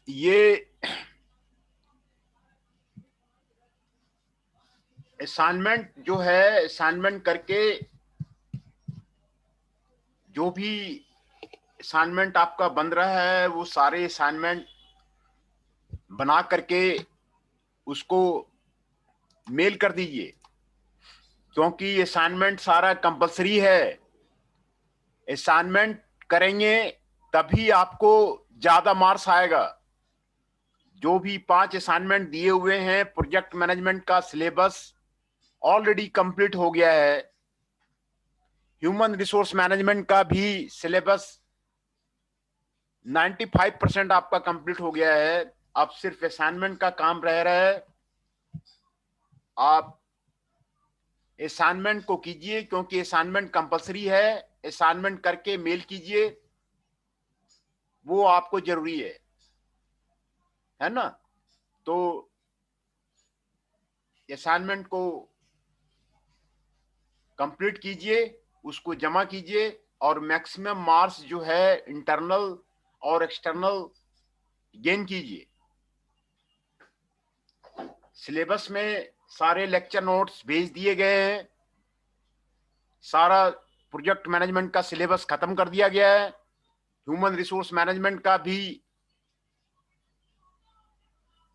ये असाइनमेंट जो है, असाइनमेंट करके जो भी असाइनमेंट आपका बन रहा है वो सारे असाइनमेंट बना करके उसको मेल कर दीजिए, क्योंकि असाइनमेंट सारा कंपलसरी है। असाइनमेंट करेंगे तभी आपको ज्यादा मार्क्स आएगा। जो भी 5 असाइनमेंट दिए हुए हैं, प्रोजेक्ट मैनेजमेंट का सिलेबस ऑलरेडी कंप्लीट हो गया है। ह्यूमन रिसोर्स मैनेजमेंट का भी सिलेबस 95% आपका कंप्लीट हो गया है। अब सिर्फ असाइनमेंट का काम रह रहा है। आप असाइनमेंट को कीजिए, क्योंकि असाइनमेंट कंपलसरी है। असाइनमेंट करके मेल कीजिए, वो आपको जरूरी है ना। तो असाइनमेंट को कंप्लीट कीजिए, उसको जमा कीजिए और मैक्सिमम मार्क्स जो है इंटरनल और एक्सटर्नल गेन कीजिए। सिलेबस में सारे लेक्चर नोट्स भेज दिए गए हैं। सारा प्रोजेक्ट मैनेजमेंट का सिलेबस खत्म कर दिया गया है। ह्यूमन रिसोर्स मैनेजमेंट का भी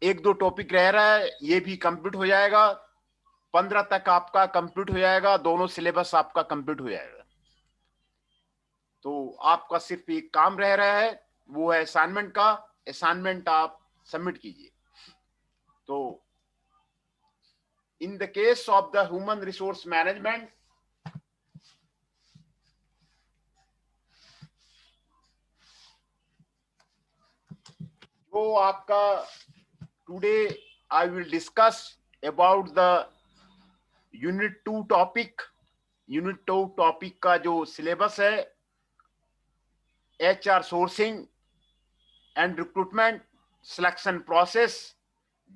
1-2 टॉपिक रह रहा है, ये भी कंप्लीट हो जाएगा। 15 तक आपका कंप्लीट हो जाएगा, दोनों सिलेबस आपका कंप्लीट हो जाएगा। तो आपका सिर्फ एक काम रह रहा है, वो है असाइनमेंट का। असाइनमेंट आप सबमिट कीजिए। तो in the case of the human resource management, जो आपका today I will discuss about the unit 2 topic. Unit 2 topic का जो सिलेबस है, HR sourcing and recruitment, selection process,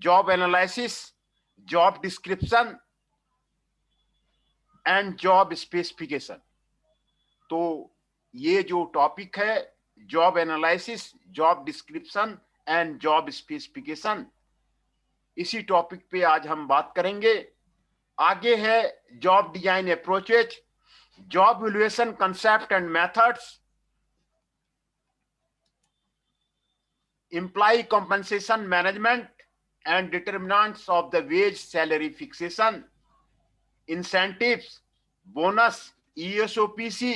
job analysis, job description and job specification. तो ये जो topic है, job analysis, job description and job specification, इसी topic पे आज हम बात करेंगे। आगे है job design approaches, job valuation concept and methods, employee compensation management and determinants of the ways salary fixation, incentives, bonus, ESOPC,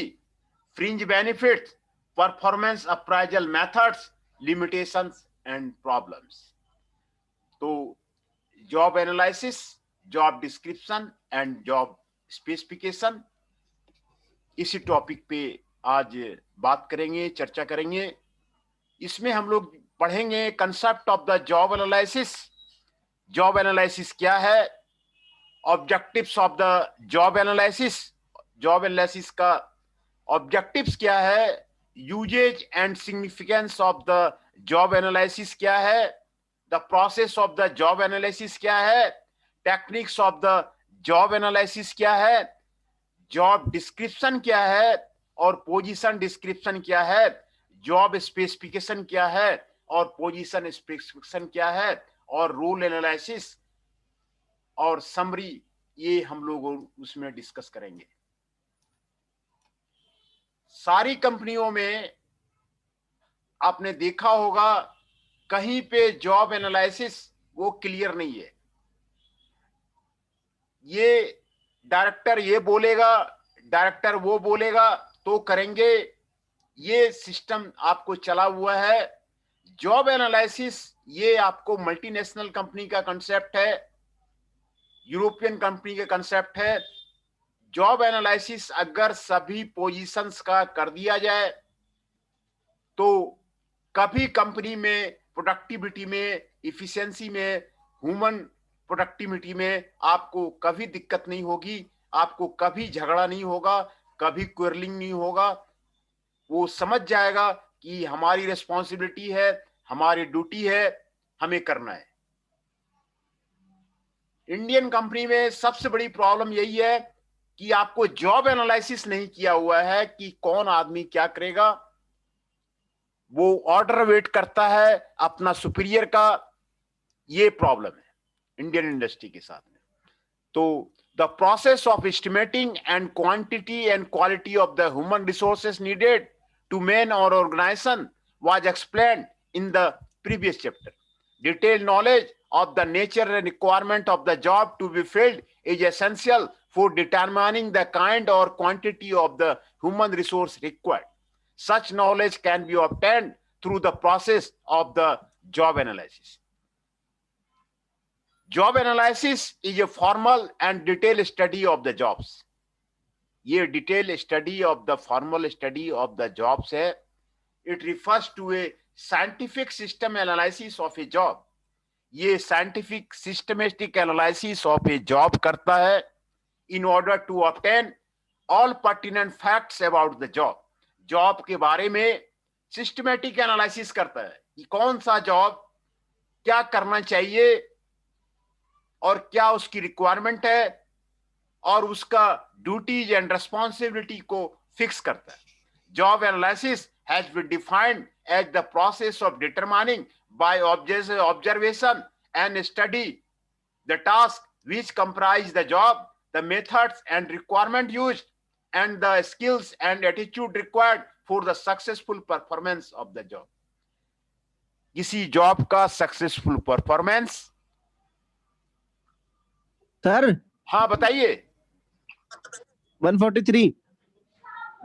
fringe benefits, performance appraisal methods, limitations and problems। तो job analysis, job description and job specification, इसी topic पे आज बात करेंगे, चर्चा करेंगे। इसमें हम लोग पढ़ेंगे concept of the job analysis. Job analysis क्या है, objectives of the job analysis, job analysis का ऑब्जेक्टिव्स क्या है, uses and significance of the job analysis क्या है, the process of the job analysis क्या है, techniques of the job analysis क्या है, जॉब डिस्क्रिप्शन क्या है और पोजीशन डिस्क्रिप्शन क्या है, जॉब स्पेसिफिकेशन क्या है और पोजीशन स्पेसिफिकेशन क्या है, और रोल एनालिसिस और समरी, ये हम लोग उसमें डिस्कस करेंगे। सारी कंपनियों में आपने देखा होगा, कहीं पे जॉब एनालिसिस वो क्लियर नहीं है। ये डायरेक्टर ये बोलेगा, डायरेक्टर वो बोलेगा तो करेंगे, ये सिस्टम आपको चला हुआ है। जॉब एनालिसिस ये आपको मल्टीनेशनल कंपनी का कंसेप्ट है, यूरोपियन कंपनी का कंसेप्ट है। जॉब एनालिसिस अगर सभी पोजीशंस का कर दिया जाए तो कभी कंपनी में प्रोडक्टिविटी में, इफिशिएंसी में, ह्यूमन प्रोडक्टिविटी में आपको कभी दिक्कत नहीं होगी, आपको कभी झगड़ा नहीं होगा, कभी क्वेरलिंग नहीं होगा। वो समझ जाएगा कि हमारी रिस्पॉन्सिबिलिटी है, हमारी ड्यूटी है, हमें करना है। इंडियन कंपनी में सबसे बड़ी प्रॉब्लम यही है कि आपको जॉब एनालिसिस नहीं किया हुआ है कि कौन आदमी क्या करेगा। वो ऑर्डर वेट करता है अपना सुपीरियर का। ये प्रॉब्लम है इंडियन इंडस्ट्री के साथ में। तो the process of estimating and quantity and quality of the human resources needed to man और organisation was explained in the previous chapter. Detailed knowledge of the nature and requirement of the job to be filled is essential for determining the kind or quantity of the human resource required. Such knowledge can be obtained through the process of the job analysis. Job analysis is a formal and detailed study of the jobs. ये detailed study of the formal study of the jobs है. It refers to a scientific system analysis of a job. ये scientific systematic analysis of a job करता है in order to obtain all pertinent facts about the job. Job के बारे में systematic analysis करता है कि कौन सा job क्या करना चाहिए और क्या उसकी requirement है और उसका duties and responsibility को fix करता है. Job analysis has been defined as the process of determining by observation and study the tasks which comprise the job, the methods and requirement used, and the skills and attitude required for the successful performance of the job. किसी job का successful performance. Sir हाँ बताइए। 143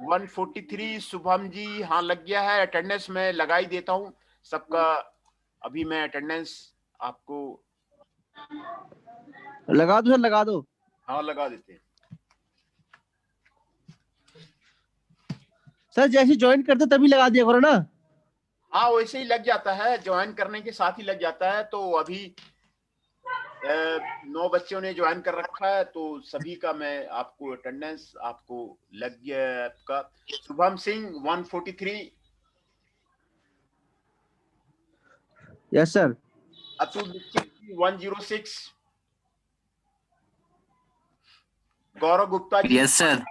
143 शुभम जी, हाँ लग गया है। Attendance में लगा ही देता हूँ सबका। अभी मैं अटेंडेंस आपको लगा दो सर, लगा दो। हाँ लगा देते हैं सर, जैसे ज्वाइन करते तभी लगा दिया करो ना। हाँ वैसे ही लग जाता है, ज्वाइन करने के साथ ही लग जाता है। तो अभी 9 बच्चों ने ज्वाइन कर रखा है तो सभी का मैं आपको अटेंडेंस आपको लग गया है आपका। Shubham Singh 143। Yes sir. Atul Dixit 106। Gaurav Gupta ji yes sir.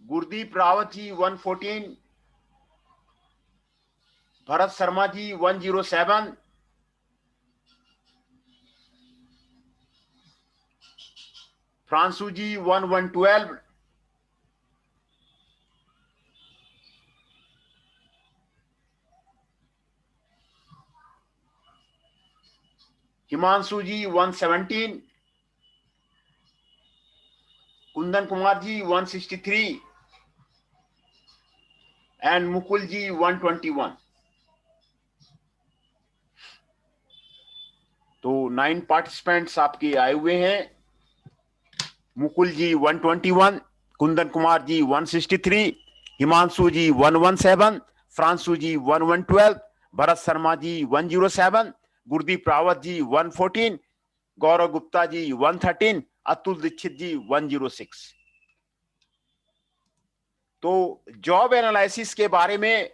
Gurdeep Rawat ji 114। Bharat Sharma ji 107। Fransu ji 1112। Himanshu ji 117। Kundan Kumar ji 163 and Mukul ji 121। तो 9 पार्टिसिपेंट्स आपके आए हुए हैं। मुकुल जी 121, कुंदन कुमार जी 163, हिमांशु जी 117, फ्रांसू जी 1112, भरत शर्मा जी 107, गुरदीप रावत जी 114, गौरव गुप्ता जी 113, अतुल दीक्षित जी 106। तो जॉब एनालिसिस के बारे में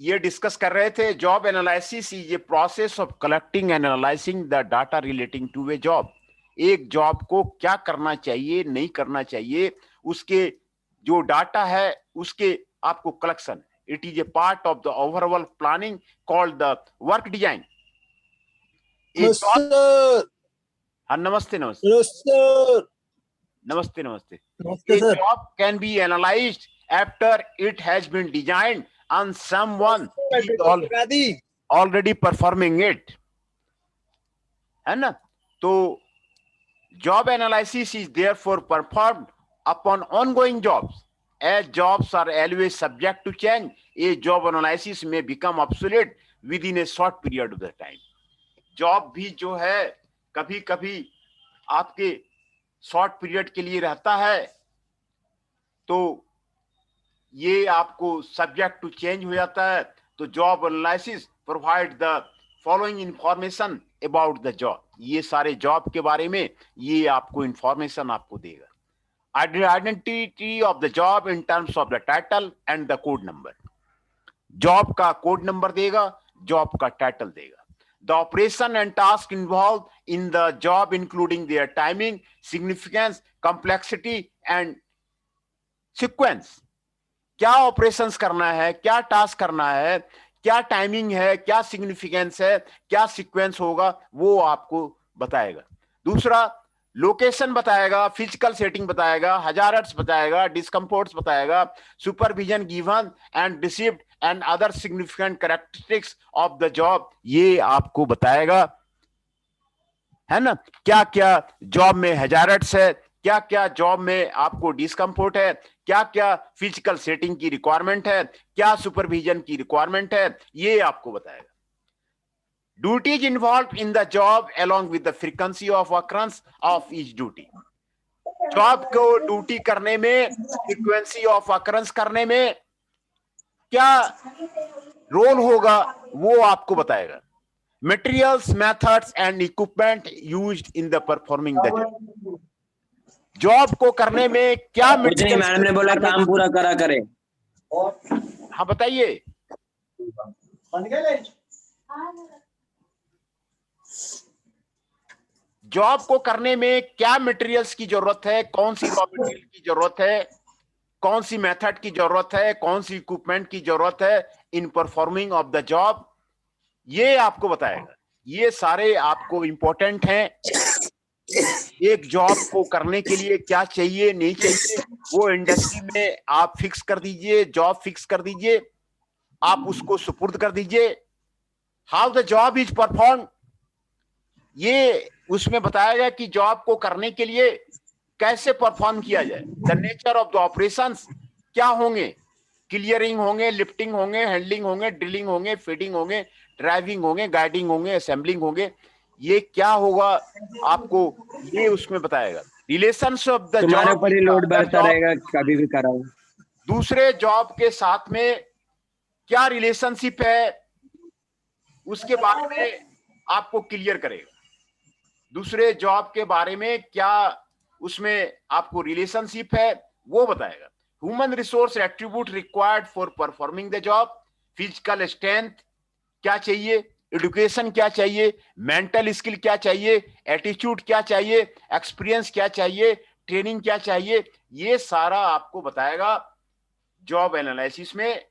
ये डिस्कस कर रहे थे। Job analysis is a process of collecting and analysing the data relating to a job. एक जॉब को क्या करना चाहिए, नहीं करना चाहिए, उसके जो डाटा है उसके आपको collection. It is a part of the overall planning called the work design. हाँ नमस्ते नमस्ते नमस्ते नमस्ते। A job can be analyzed after it has been designed and someone is already performing it, है ना। तो job analysis is therefore performed upon ongoing jobs. As jobs are always subject to change, a job analysis may become obsolete within a short period of the time. Job भी जो है कभी कभी आपके short period के लिए रहता है, तो ये आपको सब्जेक्ट टू चेंज हो जाता है। तो job analysis provide the following information about the job. ये सारे जॉब के बारे में ये आपको इंफॉर्मेशन आपको देगा। Identity of the job in terms of the title and the code number. Job का कोड नंबर देगा, जॉब का टाइटल देगा। The operation and task involved in the job including their timing, significance, complexity and sequence. क्या operations करना है, क्या task करना है, क्या टाइमिंग है, क्या सिग्निफिकेंस है, क्या सीक्वेंस होगा, वो आपको बताएगा. दूसरा, लोकेशन बताएगा, फिजिकल सेटिंग बताएगा, हजार्ड्स बताएगा, डिस्कम्फोर्ट्स बताएगा, supervision given and received and other significant characteristics of the job, ये आपको बताएगा, है ना. क्या क्या जॉब में हजार्ड्स है, क्या क्या जॉब में आपको डिस्कम्फोर्ट है, क्या क्या फिजिकल सेटिंग की रिक्वायरमेंट है, क्या सुपरविजन की रिक्वायरमेंट है, ये आपको बताएगा. Duties involve in the job along with the frequency of occurrence of each duty. Job को ड्यूटी करने में, फ्रीक्वेंसी ऑफ अकरेंस करने में क्या रोल होगा, वो आपको बताएगा. Materials, methods and equipment used in the performing the job. Job को करने में क्या मटेरियल. मैडम ने बोला काम पूरा करा करे. हाँ बताइए. जॉब को करने में क्या मटेरियल्स की जरूरत है, कौन सी रॉ मटेरियल की जरूरत है, कौन सी मेथड की जरूरत है, कौन सी इक्विपमेंट की जरूरत है in performing of the job, ये आपको बताएगा. ये सारे आपको इंपॉर्टेंट हैं. एक जॉब को करने के लिए क्या चाहिए नहीं चाहिए, वो इंडस्ट्री में आप फिक्स कर दीजिए, जॉब फिक्स कर दीजिए, आप उसको सुपुर्द कर दीजिए. How the job is perform, ये उसमें बताएगा कि जॉब को करने के लिए कैसे परफॉर्म किया जाए. The nature of the operations क्या होंगे, क्लियरिंग होंगे, लिफ्टिंग होंगे, हैंडलिंग होंगे, ड्रिलिंग होंगे, फीडिंग होंगे, ड्राइविंग होंगे, गाइडिंग होंगे, असेंबलिंग होंगे, ये क्या होगा आपको ये उसमें बताएगा. रिलेशंस ऑफ द तुम्हारे ऊपर ही लोड बढ़ता रहेगा, कभी भी कराओ. दूसरे जॉब के साथ में क्या रिलेशनशिप है, उसके बारे में आपको क्लियर करेगा. दूसरे जॉब के बारे में क्या उसमें आपको रिलेशनशिप है, वो बताएगा. Human resource attribute required for performing the job, physical strength क्या चाहिए, एजुकेशन क्या चाहिए, मेंटल स्किल क्या चाहिए, एटीट्यूड क्या चाहिए, एक्सपीरियंस क्या चाहिए, ट्रेनिंग क्या चाहिए, ये सारा आपको बताएगा जॉब एनालिसिस में.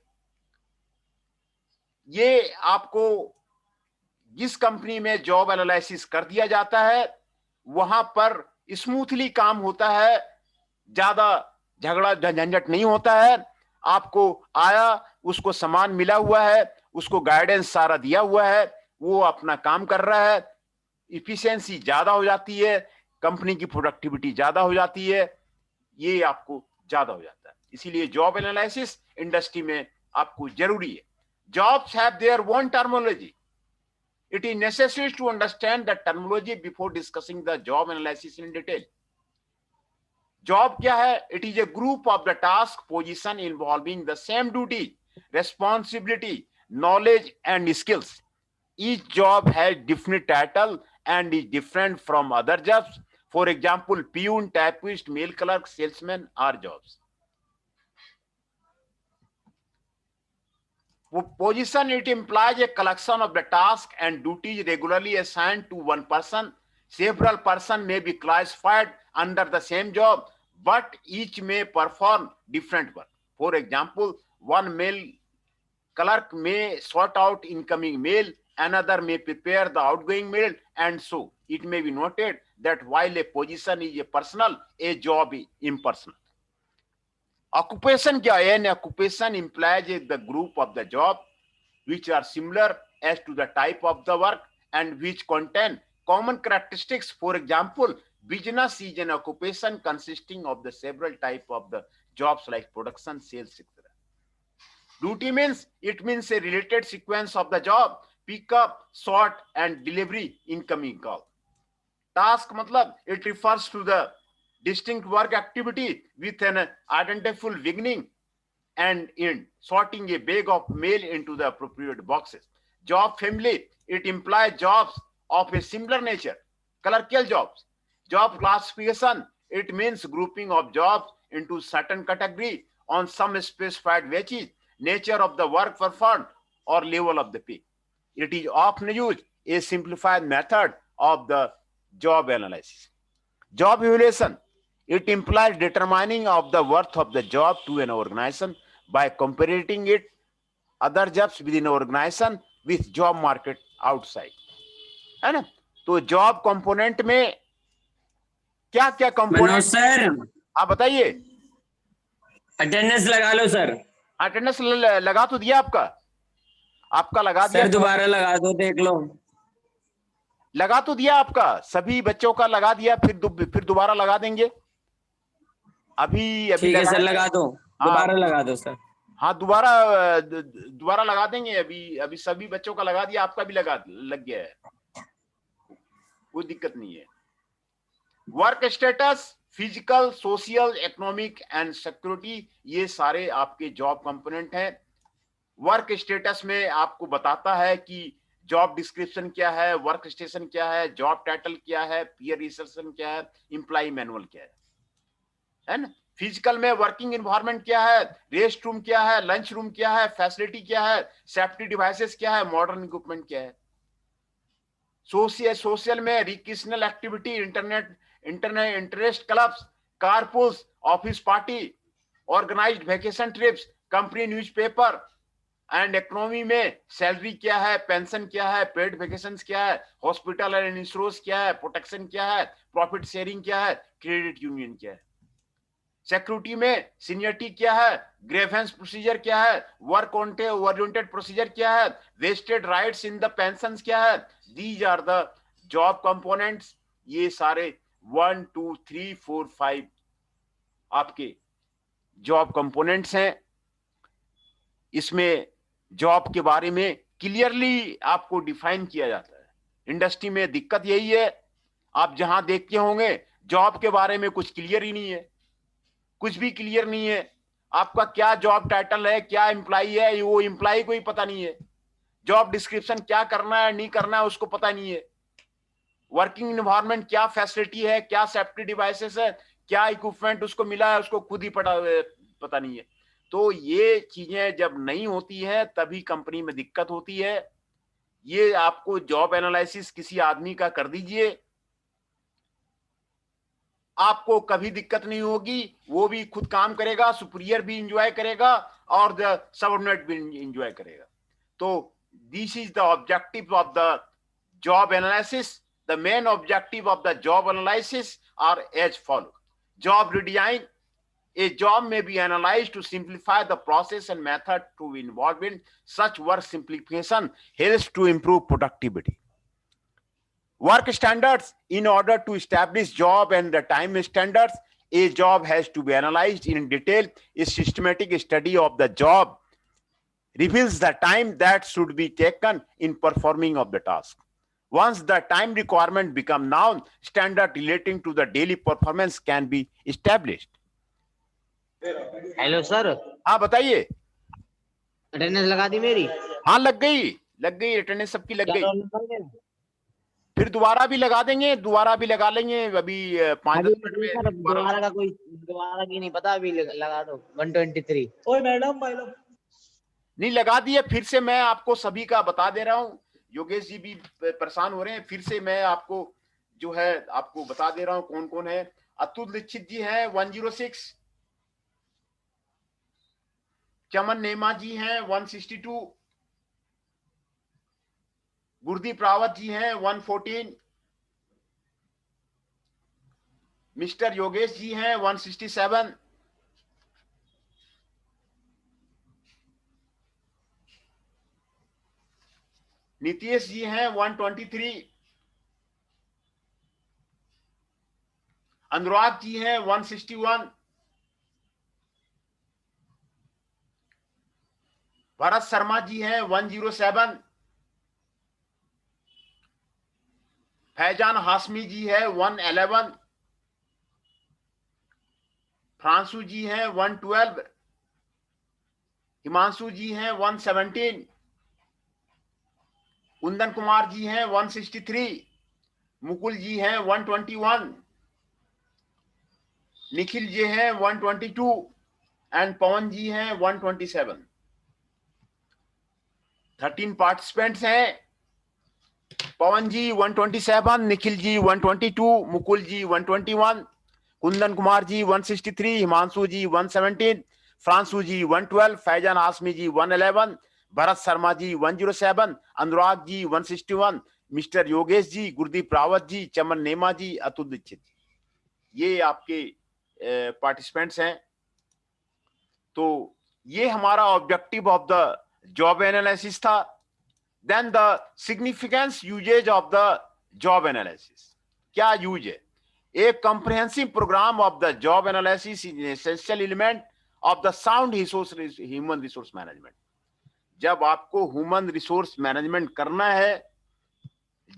ये आपको जिस कंपनी में जॉब एनालिसिस कर दिया जाता है वहां पर स्मूथली काम होता है, ज्यादा झगड़ा झंझट नहीं होता है. आपको आया, उसको सामान मिला हुआ है, उसको गाइडेंस सारा दिया हुआ है, वो अपना काम कर रहा है, इफिशिएंसी ज्यादा हो जाती है, कंपनी की प्रोडक्टिविटी ज्यादा हो जाती है, ये आपको ज्यादा हो जाता है. इसीलिए जॉब एनालिसिस इंडस्ट्री में आपको जरूरी है. Jobs have their own terminology. It is necessary to understand the terminology before discussing the job analysis in detail. Job क्या है? It is a group of the task position involving the same duty, responsibility, knowledge and skills. Each job has different title and is different from other jobs. For example, peon, typist, mail clerk, salesman are jobs. Position, it implies a collection of the tasks and duties regularly assigned to one person. Several persons may be classified under the same job, but each may perform different work. For example, one mail clerk may sort out incoming mail, another may prepare the outgoing mail, and so it may be noted that while a position is a personal, a job is impersonal. Occupation क्या है? An occupation implies the group of the job which are similar as to the type of the work and which contain common characteristics. For example, business is an occupation consisting of the several type of the jobs like production, sales, etc. Duty means it means a related sequence of the job: pick up, sort, and delivery incoming call. Task मतलब it refers to the distinct work activity with an identifiable beginning and end, sorting a bag of mail into the appropriate boxes. Job family, it implies jobs of a similar nature. Clerical jobs. Job classification, it means grouping of jobs into certain category on some specified basis, nature of the work performed or level of the pay. It is often used a simplified method of the job analysis. Job evaluation, it implies determining of the worth of the job to an organization by comparing it other jobs within an organization with job market outside, है ना? तो job component में क्या क्या Manoj component, sir, आप बताइए। Attendance लगा लो sir. Attendance लगा तो दिया आपका, आपका लगा दिया सर दोबारा लगा दो, देख लो। लगा तो दिया आपका, सभी बच्चों का लगा दिया, फिर दोबारा लगा देंगे। अभी ठीक है सर, लगा दो, दोबारा हाँ, लगा दो सर। हाँ दोबारा लगा देंगे। अभी सभी बच्चों का लगा दिया, आपका भी लग गया है, कोई दिक्कत नहीं है। Work status, physical, social, economic and security, ये सारे आपके जॉब कंपोनेंट हैं। वर्क स्टेटस में आपको बताता है कि जॉब डिस्क्रिप्शन क्या है, वर्क स्टेशन क्या है, जॉब टाइटल क्या है, पीयर इंसर्शन क्या है, एम्प्लॉय मैनुअल क्या है ना। फिजिकल में वर्किंग एनवायरनमेंट क्या है, रेस्ट रूम क्या है, लंच रूम क्या है, फैसिलिटी क्या है, सेफ्टी डिवाइसेस क्या है, मॉडर्न इक्विपमेंट क्या है। सोशल में recreational activity, internet interest clubs, carpools, office party, organised vacation trips, company newspaper. And economy में सैलरी क्या है, पेंशन क्या है, पेड वेकेशन क्या है, हॉस्पिटल एंड इंश्योरेंस क्या है, प्रोटेक्शन क्या है, प्रॉफिट शेयरिंग क्या है, क्रेडिट यूनियन क्या है। सिक्योरिटी में सीनियरिटी क्या है, ग्रीवेंस प्रोसीजर क्या है, वर्क ओरिएंटेड प्रोसीजर क्या है, vested rights in the pension क्या है। These are the job components. ये सारे 1 2 3 4 5 आपके जॉब कंपोनेंट्स हैं। इसमें जॉब के बारे में क्लियरली आपको डिफाइन किया जाता है। इंडस्ट्री में दिक्कत यही है, आप जहां देखते होंगे जॉब के बारे में कुछ क्लियर ही नहीं है, कुछ भी क्लियर नहीं है। आपका क्या जॉब टाइटल है, क्या एम्प्लॉई है, वो एम्प्लॉई को ही पता नहीं है। जॉब डिस्क्रिप्शन क्या करना है नहीं करना है उसको पता नहीं है। वर्किंग एनवायरनमेंट क्या फैसिलिटी है, क्या सेफ्टी डिवाइसेस है, क्या इक्विपमेंट उसको मिला है, उसको खुद ही पता नहीं है। तो ये चीजें जब नहीं होती है तभी कंपनी में दिक्कत होती है। ये आपको जॉब एनालिसिस किसी आदमी का कर दीजिए, आपको कभी दिक्कत नहीं होगी, वो भी खुद काम करेगा, सुपीरियर भी इंजॉय करेगा और सबऑर्डिनेट भी इंजॉय करेगा। तो this is the objective of the job analysis. The main objective of the job analysis are as follow. Job redesign, a job may be analyzed to simplify the process and method to involve in such work simplification helps to improve productivity. Work standards, in order to establish job and the time standards, a job has to be analyzed in detail. A systematic study of the job reveals the time that should be taken in performing of the task. Once the time requirement become known, standard relating to the daily performance can be established. Hello sir, हाँ बताइए। Attendance लगा दी मेरी? हाँ लग गई attendance सबकी लग क्या गई। रोल नंबर है? फिर दोबारा भी लगा देंगे, दोबारा भी लगा लेंगे। अभी 5-10 मिनट में सर दोबारा की नहीं पता, अभी लगा दो 123। ओए मैडम नहीं लगा दिए, फिर से मैं आपको सभी का बता दे रहा हूँ। योगेश जी भी परेशान हो रहे हैं, फिर से मैं आपको जो है आपको बता दे रहा हूँ कौन कौन है। अतुल दीक्षित जी हैं 106, चमन नेमा जी हैं 162, गुरदीप रावत जी हैं 114, मिस्टर योगेश जी हैं 167, नीतीश जी हैं 123, अनुराग जी हैं 161, भरत शर्मा जी हैं 107, फैजान हाशमी जी है 111, फ्रांसू जी हैं 112, हिमांशु जी हैं 117, कुंदन कुमार जी हैं 163, मुकुल जी हैं 121, निखिल जी हैं 122 एंड पवन जी हैं 127। 13 पार्टिसिपेंट्स हैं। पवन जी 127, निखिल जी 122, मुकुल जी 121, कुंदन कुमार जी 163, हिमांशु जी 117, फ्रांसू जी 112, फैजान आसमी जी 111, भरत शर्मा जी 107, अनुराग जी 161, मिस्टर योगेश जी, गुरदीप रावत जी, चमन नेमा जी, अतुल दीक्षित जी, ये आपके पार्टिसिपेंट्स हैं। तो ये हमारा objective of the job analysis था। Then the significance uses of the job analysis, क्या यूज है? A comprehensive program of the job analysis is an essential element of the sound human resource management. जब आपको human resource management करना है,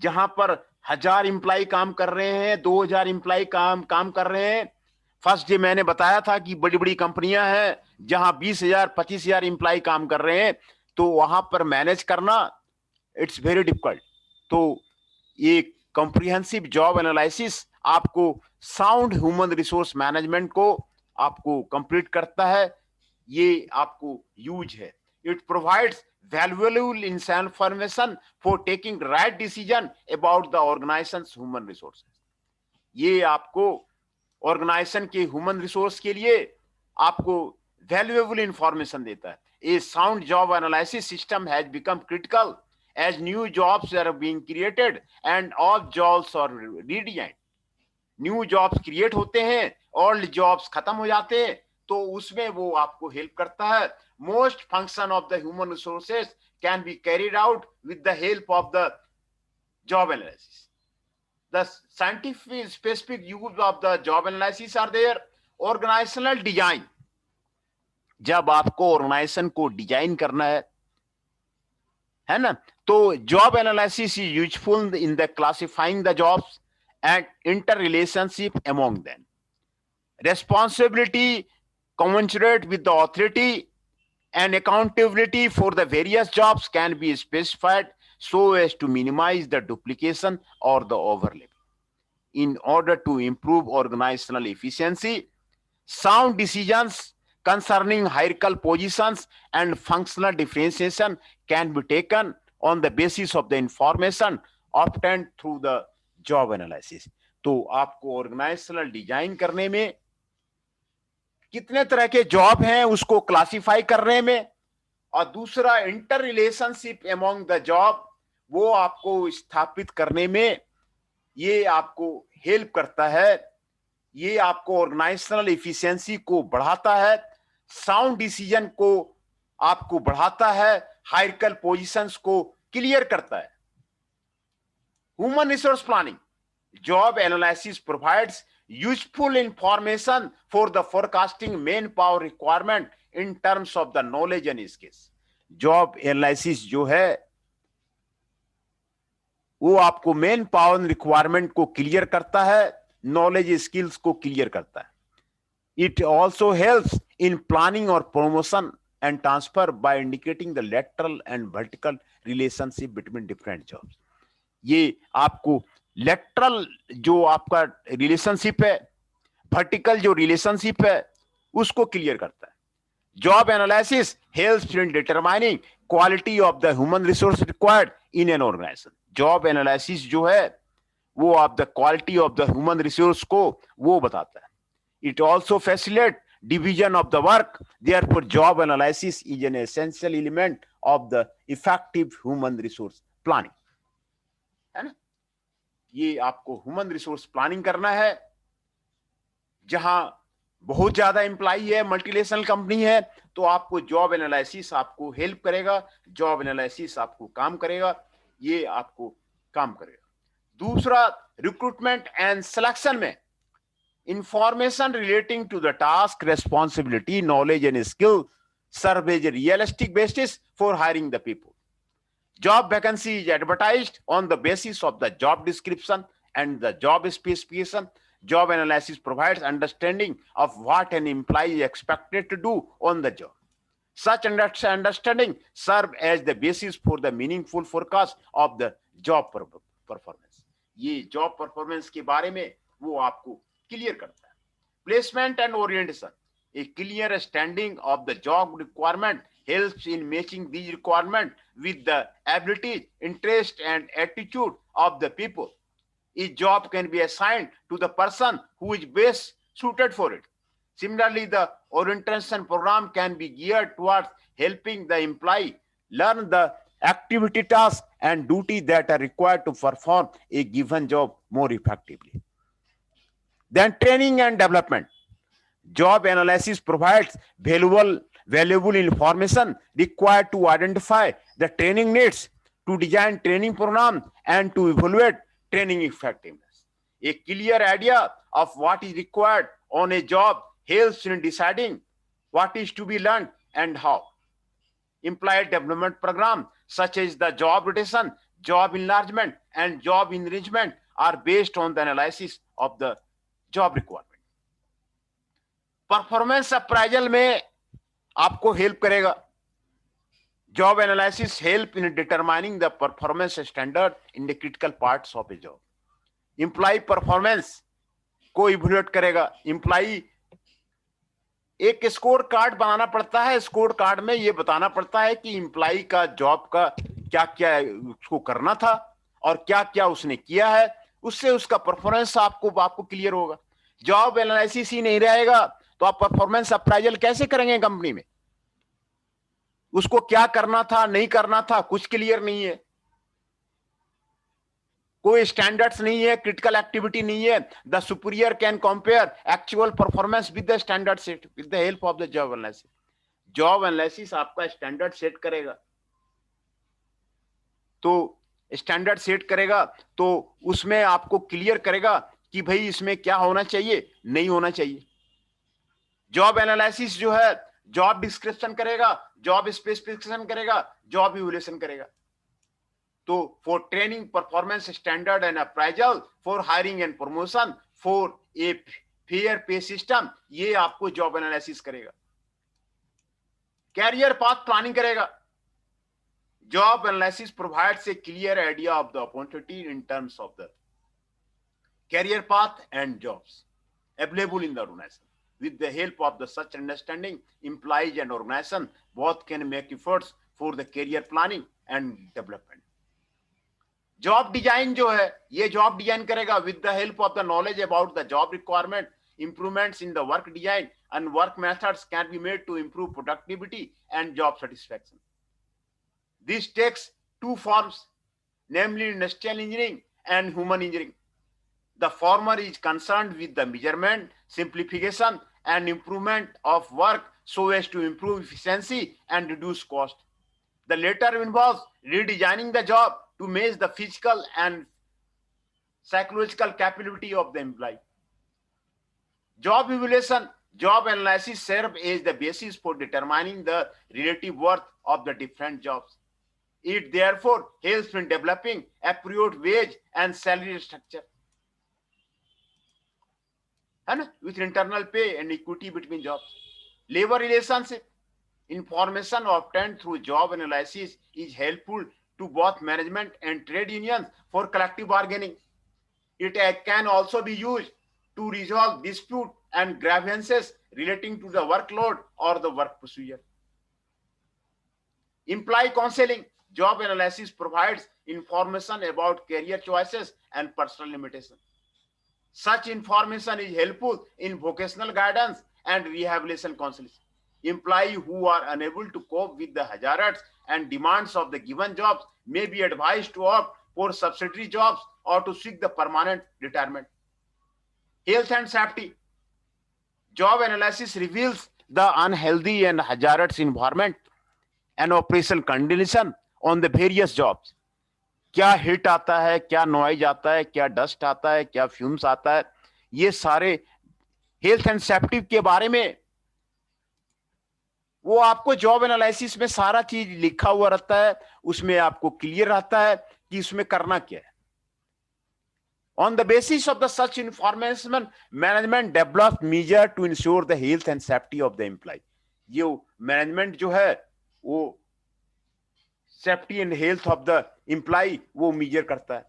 जहां पर 1000 imply काम कर रहे हैं, 2000 इंप्लाई काम कर रहे हैं। फर्स्ट डे मैंने बताया था कि बड़ी बड़ी कंपनियां हैं जहां 20,000 25,000 इंप्लाई काम कर रहे हैं, तो वहां पर मैनेज करना इट्स वेरी डिफिकल्ट। तो ये कॉम्प्रिहेंसिव जॉब एनालिसिस आपको साउंड ह्यूमन रिसोर्स मैनेजमेंट को आपको कंप्लीट करता है, ये आपको यूज है। It provides valuable information for taking right decision about the organisations human resources. ये आपको ऑर्गेनाइजेशन के ह्यूमन रिसोर्स के लिए आपको वैल्यूएबल इंफॉर्मेशन देता है। A sound job analysis system has become critical as new jobs are being created and all jobs are redesigned. New jobs create होते हैं, ओल्ड जॉब्स खत्म हो जाते हैं, तो उसमें वो आपको हेल्प करता है। Most function of the human resources can be carried out with the help of the job analysis. The scientific specific use of the job analysis are there. Organisational design, जब आपको ऑर्गेनाइजेशन को design करना है ना, तो job analysis is useful in the classifying the jobs and interrelationship among them. Responsibility commensurate with the authority and accountability for the various jobs can be specified so as to minimize the duplication or the overlap. In order to improve organizational efficiency, sound decisions concerning hierarchical positions and functional differentiation can be taken on the basis of the information obtained through the job analysis. तो आपको organisational design करने में कितने तरह के job हैं उसको classify करने में, और दूसरा inter relationship among the job, वो आपको स्थापित करने में ये आपको हेल्प करता है। ये आपको ऑर्गेनाइजेशनल एफिशिएंसी को बढ़ाता है, साउंड डिसीजन को आपको बढ़ाता है, हायरार्किकल पोजीशंस को क्लियर करता है। Human resource planning, job analysis provides useful information for the forecasting manpower requirement in terms of the knowledge and skills. Job analysis जो है वो आपको मेन पावर रिक्वायरमेंट को क्लियर करता है, नॉलेज स्किल्स को क्लियर करता है। It also helps in planning और promotion and transfer by indicating the lateral and vertical relationship between different jobs. ये आपको लेटरल जो आपका रिलेशनशिप है, वर्टिकल जो रिलेशनशिप है, उसको क्लियर करता है। Job analysis helps in determining quality of the human resource required in an organisation. Job analysis जो है वो आप the quality of the human resource को वो बताता है। It also facilitate division of the work, therefore job analysis is an essential element of the effective human resource planning, है ना। ये आपको ह्यूमन रिसोर्स प्लानिंग करना है, जहां बहुत ज्यादा एम्प्लॉई है, मल्टीनेशनल कंपनी है, तो आपको जॉब एनालिसिस आपको हेल्प करेगा, जॉब एनालिसिस आपको काम करेगा, ये आपको काम करेगा। दूसरा, रिक्रूटमेंट एंड सिलेक्शन में information relating to the task, responsibility, knowledge and skill serve as a realistic basis for hiring the people. Job vacancy is advertised on the basis of the job description and the job specification. Job analysis provides understanding of what an employee is expected to do on the job. Such understanding serve as the basis for the meaningful forecast of the job performance. ये job performance के बारे में वो आपको clear करता है। Placement and orientation, a clear understanding of the job requirement helps in matching these requirements with the abilities, interest, and attitude of the people. Each job can be assigned to the person who is best suited for it. Similarly, the orientation program can be geared towards helping the employee learn the activity, tasks, and duties that are required to perform a given job more effectively. Then training and development. Job analysis provides valuable information required to identify the training needs, to design training programs, and to evaluate training effectiveness. A clear idea of what is required on a job helps in deciding what is to be learned and how. Employee development programs such as the job rotation, job enlargement, and job enrichment are based on the analysis of the job requirement. Performance appraisal में आपको help करेगा. Job analysis help in determining the performance standard in the critical parts of a job. Employee performance को evaluate करेगा. Employee एक score card बनाना पड़ता है. Score card में ये बताना पड़ता है कि एम्प्लॉय का जॉब का क्या क्या उसको करना था और क्या क्या उसने किया है. उससे उसका परफॉर्मेंस आपको क्लियर होगा. जॉब एनालिसिस ही नहीं रहेगा तो आप परफॉर्मेंस अप्राइजल कैसे करेंगे कंपनी में? उसको क्या करना था, नहीं करना था, कुछ क्लियर नहीं है. कोई स्टैंडर्ड्स नहीं है, क्रिटिकल एक्टिविटी नहीं है. The superior can compare actual performance with the standard set with the help of the job analysis. Job analysis आपका स्टैंडर्ड सेट करेगा. तो स्टैंडर्ड सेट करेगा तो उसमें आपको क्लियर करेगा कि भाई इसमें क्या होना चाहिए, नहीं होना चाहिए. जॉब एनालिसिस जो है जॉब डिस्क्रिप्शन करेगा, जॉब स्पेसिफिकेशन करेगा, जॉब इवैल्यूएशन करेगा. तो for training, performance standard and appraisal, for hiring and promotion, for a fair pay system, ये आपको जॉब एनालिसिस करेगा. कैरियर पाथ प्लानिंग करेगा. Job analysis provides a clear idea of the opportunity in terms of the career path and jobs available in the organization. With the help of the such understanding, employees and organization both can make efforts for the career planning and development. Job design जो है ये job design करेगा with the help of the knowledge about the job requirement. Improvements in the work design and work methods can be made to improve productivity and job satisfaction. This takes two forms, namely industrial engineering and human engineering. The former is concerned with the measurement, simplification, and improvement of work so as to improve efficiency and reduce cost. The latter involves redesigning the job to match the physical and psychological capability of the employee. Job evaluation, job analysis serve as the basis for determining the relative worth of the different jobs. It therefore helps in developing appropriate wage and salary structure. And with internal pay and equity between jobs. Labor relationship, information obtained through job analysis is helpful to both management and trade unions for collective bargaining. It can also be used to resolve dispute and grievances relating to the workload or the work procedure. Employee counseling, job analysis provides information about career choices and personal limitations. Such information is helpful in vocational guidance and rehabilitation counseling. Employees who are unable to cope with the hazards and demands of the given jobs may be advised to opt for subsidiary jobs or to seek the permanent retirement. Health and safety. Job analysis reveals the unhealthy and hazardous environment and operational condition on the various jobs. क्या hit आता है, क्या noise आता है, क्या dust आता है, क्या फ्यूम्स आता है, ये सारे हेल्थ एंड सेफ्टी के बारे में वो आपको जॉब एनालिसिस में सारा चीज लिखा हुआ रहता है. उसमें आपको क्लियर रहता है कि इसमें करना क्या है. On the basis of the such information, management develops measure to ensure the health and safety of the employee. ये मैनेजमेंट जो है वो safety and health of the employee वो मेजर करता है.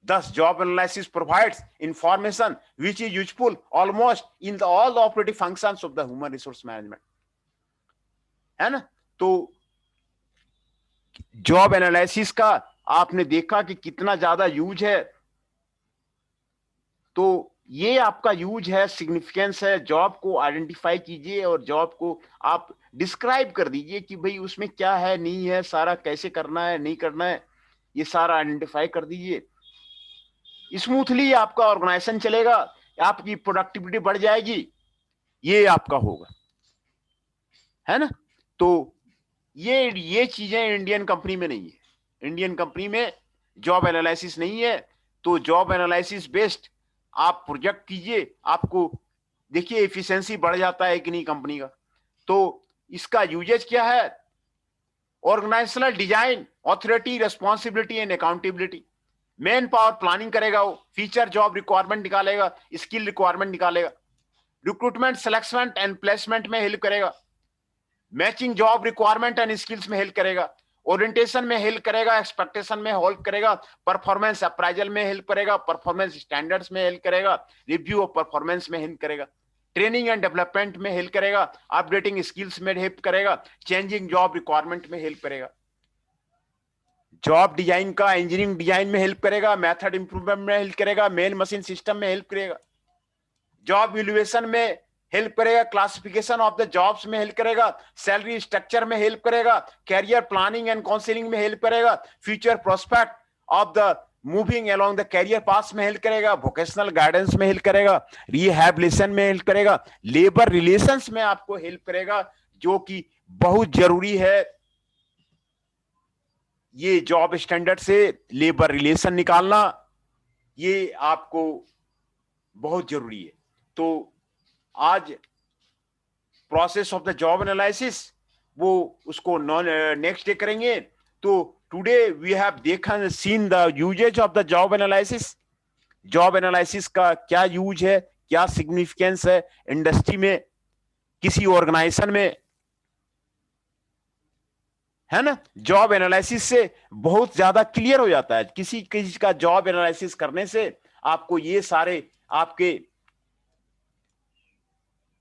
Thus, job analysis provides information which is useful almost in all the operative functions of the human resource management. है ना? तो जॉब एनालिसिस का आपने देखा कि कितना ज्यादा यूज है। तो ये आपका यूज है, सिग्निफिकेंस है। जॉब को आइडेंटिफाई कीजिए और जॉब को आप डिस्क्राइब कर दीजिए कि भाई उसमें क्या है, नहीं है, सारा कैसे करना है, नहीं करना है, ये सारा आइडेंटिफाई कर दीजिए। स्मूथली आपका ऑर्गेनाइजेशन चलेगा, आपकी प्रोडक्टिविटी बढ़ जाएगी, ये आपका होगा, है ना। तो ये चीजें इंडियन कंपनी में नहीं है। इंडियन कंपनी में जॉब एनालिसिस नहीं है। तो जॉब एनालिसिस बेस्ड आप प्रोजेक्ट कीजिए, आपको देखिए एफिशिएंसी बढ़ जाता है कि नहीं कंपनी का। तो इसका यूजेज क्या है? Organisational design, authority, responsibility and accountability. Man power planning करेगा, वो फीचर जॉब रिक्वायरमेंट निकालेगा, स्किल रिक्वायरमेंट निकालेगा, रिक्रूटमेंट, सिलेक्शन एंड प्लेसमेंट में हेल्प करेगा, matching job requirement and skills में हेल्प करेगा, ओरिएंटेशन में हेल्प करेगा, एक्सपेक्टेशन में हेल्प करेगा, परफॉर्मेंस अप्राइजल में हेल्प करेगा, परफॉर्मेंस स्टैंडर्ड्स में हेल्प करेगा, रिव्यू ऑफ परफॉर्मेंस में हेल्प करेगा, ट्रेनिंग एंड डेवलपमेंट में हेल्प करेगा, अपडेटिंग स्किल्स में हेल्प करेगा, चेंजिंग जॉब रिक्वायरमेंट में हेल्प करेगा, जॉब डिजाइन का इंजीनियरिंग डिजाइन में हेल्प करेगा, मेथड इंप्रूवमेंट में हेल्प करेगा, मेल मशीन सिस्टम में हेल्प करेगा, जॉब इवैल्यूएशन में हेल्प करेगा, क्लासिफिकेशन ऑफ द जॉब्स में हेल्प करेगा, सैलरी स्ट्रक्चर में हेल्प करेगा, कैरियर प्लानिंग एंड काउंसलिंग में हेल्प करेगा, future prospect of the moving along the career path में हेल्प करेगा, वोकेशनल गाइडेंस में हेल्प करेगा, रिहैबिलिटेशन में हेल्प करेगा, लेबर रिलेशंस में आपको हेल्प करेगा, जो कि बहुत जरूरी है। ये जॉब स्टैंडर्ड से लेबर रिलेशन निकालना, ये आपको बहुत जरूरी है। तो आज process of the job analysis वो उसको नेक्स्ट डे करेंगे। तो टुडे वी हैव देखा seen the usages of the job analysis. Job analysis का क्या यूज है, क्या सिग्निफिकेंस है इंडस्ट्री में, किसी ऑर्गेनाइजेशन में, है ना। जॉब एनालिसिस से बहुत ज्यादा क्लियर हो जाता है। किसी किसी का जॉब एनालिसिस करने से आपको ये सारे आपके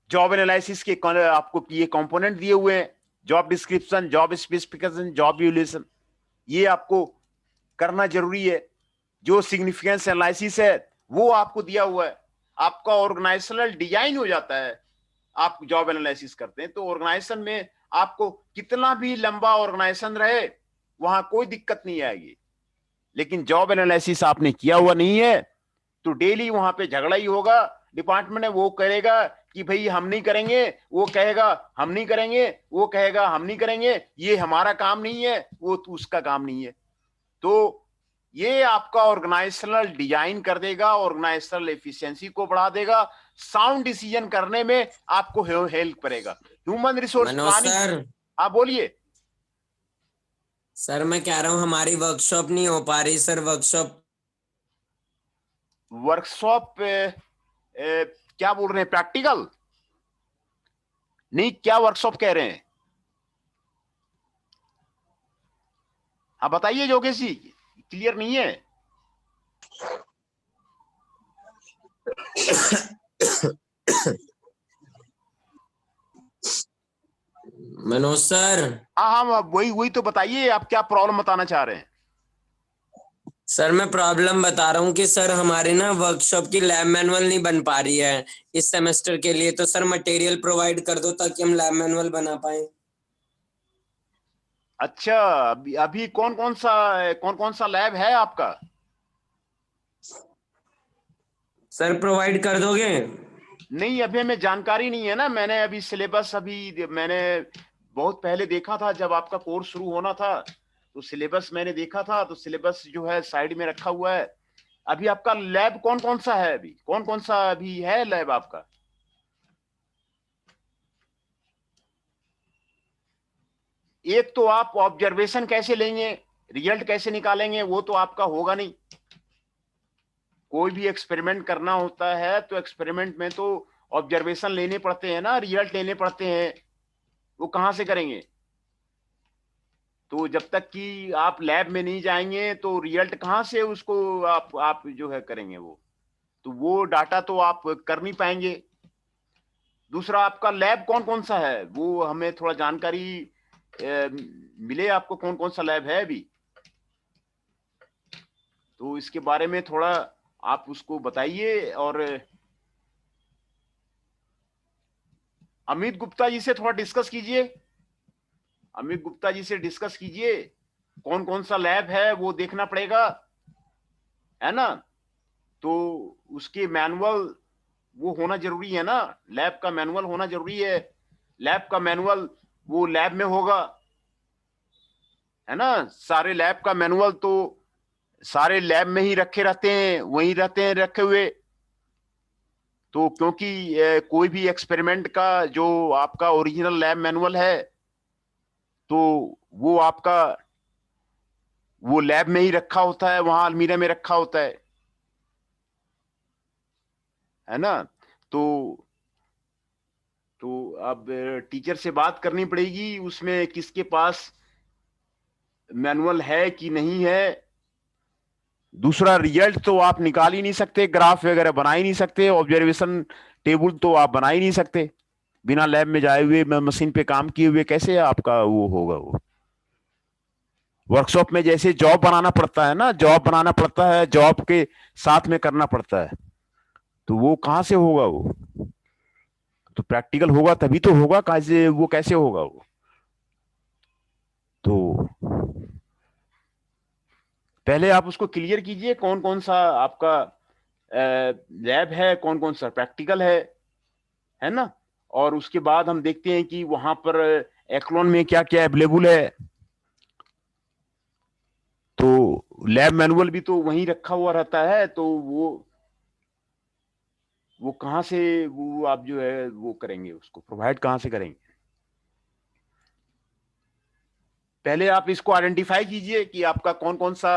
जॉब एनालिसिस के आपको ये कंपोनेंट दिए हुए हैं, job description, job specification, job evaluation, ये आपको करना जरूरी है। जो सिग्निफिकेंस एनालिसिस है वो आपको दिया हुआ है। आपका ऑर्गेनाइजेशनल डिजाइन हो जाता है, आप जॉब एनालिसिस करते हैं तो ऑर्गेनाइजेशन में आपको कितना भी लंबा ऑर्गेनाइजेशन रहे वहां कोई दिक्कत नहीं आएगी। लेकिन जॉब एनालिसिस आपने किया हुआ नहीं है तो डेली वहां पे झगड़ा ही होगा। डिपार्टमेंट है वो कहेगा कि भाई हम नहीं करेंगे, वो कहेगा हम नहीं करेंगे, वो कहेगा हम नहीं करेंगे, ये हमारा काम नहीं है, वो तो उसका काम नहीं है। तो ये आपका ऑर्गेनाइजेशनल डिजाइन कर देगा, ऑर्गेनाइजेशनल एफिशिएंसी को बढ़ा देगा, साउंड डिसीजन करने में आपको हेल्प करेगा। Human resource Manoj planning. Sir, हाँ बोलिए। सर मैं कह रहा हूँ हमारी वर्कशॉप नहीं हो पा रही सर। वर्कशॉप क्या बोल रहे हैं, प्रैक्टिकल नहीं, क्या वर्कशॉप कह रहे हैं? हाँ बताइए जोगेश जी, क्लियर नहीं है। मनोज सर, हाँ हाँ वही वही तो बताइए, आप क्या प्रॉब्लम बताना चाह रहे हैं? सर मैं प्रॉब्लम बता रहा हूँ कि सर हमारी ना वर्कशॉप की लैब मैनुअल नहीं बन पा रही है इस सेमेस्टर के लिए। तो सर मटेरियल प्रोवाइड कर दो ताकि हम लैब मैनुअल बना पाए। अच्छा, अभी अभी कौन कौन सा लैब है आपका? सर प्रोवाइड कर दोगे? नहीं, अभी हमें जानकारी नहीं है ना। मैंने अभी सिलेबस अभी मैंने बहुत पहले देखा था, जब आपका कोर्स शुरू होना था तो सिलेबस मैंने देखा था, तो सिलेबस जो है साइड में रखा हुआ है। अभी आपका लैब कौन कौन सा है, अभी कौन कौन सा अभी है लैब आपका? एक तो आप ऑब्जर्वेशन कैसे लेंगे, रिजल्ट कैसे निकालेंगे, वो तो आपका होगा नहीं। कोई भी एक्सपेरिमेंट करना होता है तो एक्सपेरिमेंट में तो ऑब्जर्वेशन लेने पड़ते हैं ना, रिजल्ट लेने पड़ते हैं, वो कहां से करेंगे? तो जब तक कि आप लैब में नहीं जाएंगे तो रिजल्ट कहां से उसको आप जो है करेंगे? वो तो वो डाटा तो आप कर नहीं पाएंगे। दूसरा, आपका लैब कौन कौन सा है वो हमें थोड़ा जानकारी मिले आपको कौन कौन सा लैब है अभी? तो इसके बारे में थोड़ा आप उसको बताइए। और अमित गुप्ता जी से थोड़ा डिस्कस कीजिए, अमित गुप्ता जी से डिस्कस कीजिए, कौन कौन सा लैब है वो देखना पड़ेगा, है ना। तो उसके मैनुअल वो होना जरूरी है ना, लैब का मैनुअल होना जरूरी है। लैब का मैनुअल वो लैब में होगा, है ना। सारे लैब का मैनुअल तो सारे लैब में ही रखे रहते हैं, वहीं रहते हैं रखे हुए। तो क्योंकि कोई भी एक्सपेरिमेंट का जो आपका ओरिजिनल लैब मैनुअल है तो वो आपका वो लैब में ही रखा होता है, वहां अलमीरा में रखा होता है ना। तो अब टीचर से बात करनी पड़ेगी उसमें किसके पास मैनुअल है कि नहीं है। दूसरा, रिजल्ट तो आप निकाल ही नहीं सकते, ग्राफ वगैरह बना ही नहीं सकते, ऑब्जर्वेशन टेबल तो आप बना ही नहीं सकते बिना लैब में जाए हुए, मशीन पे काम किए हुए। कैसे आपका वो होगा? वो वर्कशॉप में जैसे जॉब बनाना पड़ता है ना, जॉब बनाना पड़ता है, जॉब के साथ में करना पड़ता है, तो वो कहां से होगा? वो तो प्रैक्टिकल होगा तभी तो होगा, कैसे वो कैसे होगा वो? तो पहले आप उसको क्लियर कीजिए कौन कौन सा आपका लैब है, कौन कौन सा प्रैक्टिकल है ना। और उसके बाद हम देखते हैं कि वहां पर एक्लोन में क्या क्या अवेलेबल है। तो लैब मैनुअल भी तो वहीं रखा हुआ रहता है, तो वो कहां से वो आप जो है वो करेंगे, उसको प्रोवाइड कहां से करेंगे? पहले आप इसको आइडेंटिफाई कीजिए कि आपका कौन कौन सा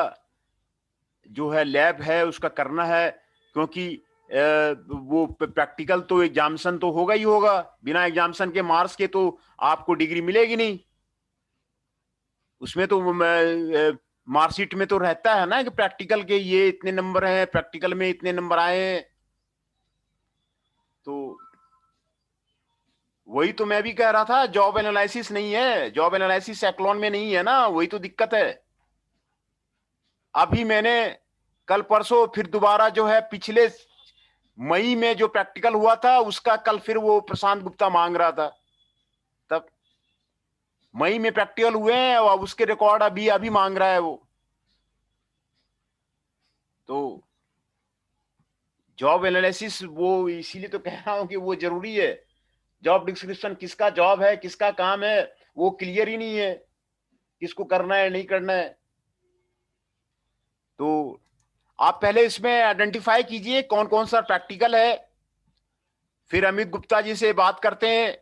जो है लैब है उसका करना है। क्योंकि वो प्रैक्टिकल तो एग्जामिनेशन तो होगा ही होगा, बिना एग्जामिनेशन के मार्क्स के तो आपको डिग्री मिलेगी नहीं। उसमें तो मार्कशीट में तो रहता है ना कि प्रैक्टिकल के ये इतने नंबर हैं, प्रैक्टिकल में इतने नंबर आए हैं। तो वही तो मैं भी कह रहा था, जॉब एनालिसिस नहीं है, जॉब एनालिसिस एक्लोन में नहीं है ना, वही तो दिक्कत है। अभी मैंने कल परसों फिर दोबारा जो है पिछले मई में जो प्रैक्टिकल हुआ था उसका कल फिर वो प्रशांत गुप्ता मांग रहा था। तब मई में प्रैक्टिकल हुए हैं और उसके रिकॉर्ड अभी अभी मांग रहा है वो। तो जॉब एनालिसिस वो इसीलिए तो कह रहा हूं कि वो जरूरी है। जॉब डिस्क्रिप्शन किसका जॉब है, किसका काम है, वो क्लियर ही नहीं है, किसको करना है नहीं करना है। तो आप पहले इसमें आइडेंटिफाई कीजिए कौन कौन सा प्रैक्टिकल है, फिर अमित गुप्ता जी से बात करते हैं।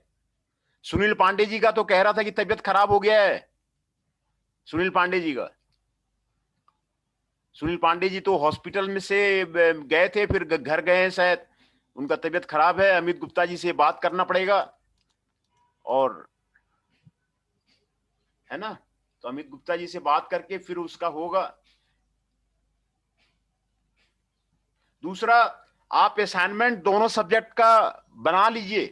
सुनील पांडे जी का तो कह रहा था कि तबीयत खराब हो गया है, सुनील पांडे जी का। सुनील पांडे जी तो हॉस्पिटल में से गए थे, फिर घर गए हैं शायद, उनका तबीयत खराब है। अमित गुप्ता जी से बात करना पड़ेगा, और है ना। तो अमित गुप्ता जी से बात करके फिर उसका होगा। दूसरा, आप असाइनमेंट दोनों सब्जेक्ट का बना लीजिए,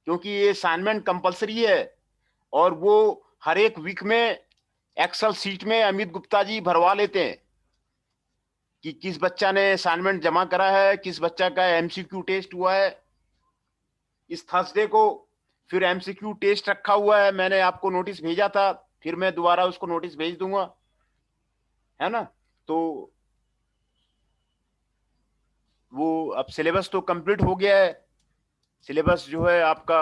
क्योंकि ये असाइनमेंट कंपलसरी है। और वो हर एक वीक में एक्सेल सीट में अमित गुप्ता जी भरवा लेते हैं कि किस बच्चा ने असाइनमेंट जमा करा है, किस बच्चा का एमसीक्यू टेस्ट हुआ है। इस थर्सडे को फिर एमसीक्यू टेस्ट रखा हुआ है, मैंने आपको नोटिस भेजा था, फिर मैं दोबारा उसको नोटिस भेज दूंगा, है ना। तो वो अब सिलेबस तो कंप्लीट हो गया है, सिलेबस जो है आपका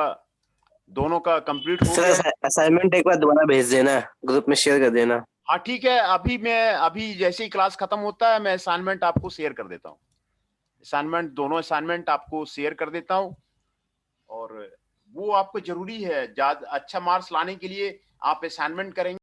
दोनों का कंप्लीट हो गया है। सर असाइनमेंट एक बार दोबारा भेज देना, ग्रुप में शेयर कर देना। हाँ ठीक है, अभी जैसे ही क्लास खत्म होता है मैं असाइनमेंट आपको शेयर कर देता हूँ, असाइनमेंट दोनों असाइनमेंट आपको शेयर कर देता हूँ। और वो आपको जरूरी है, ज्यादा अच्छा मार्क्स लाने के लिए आप असाइनमेंट करेंगे।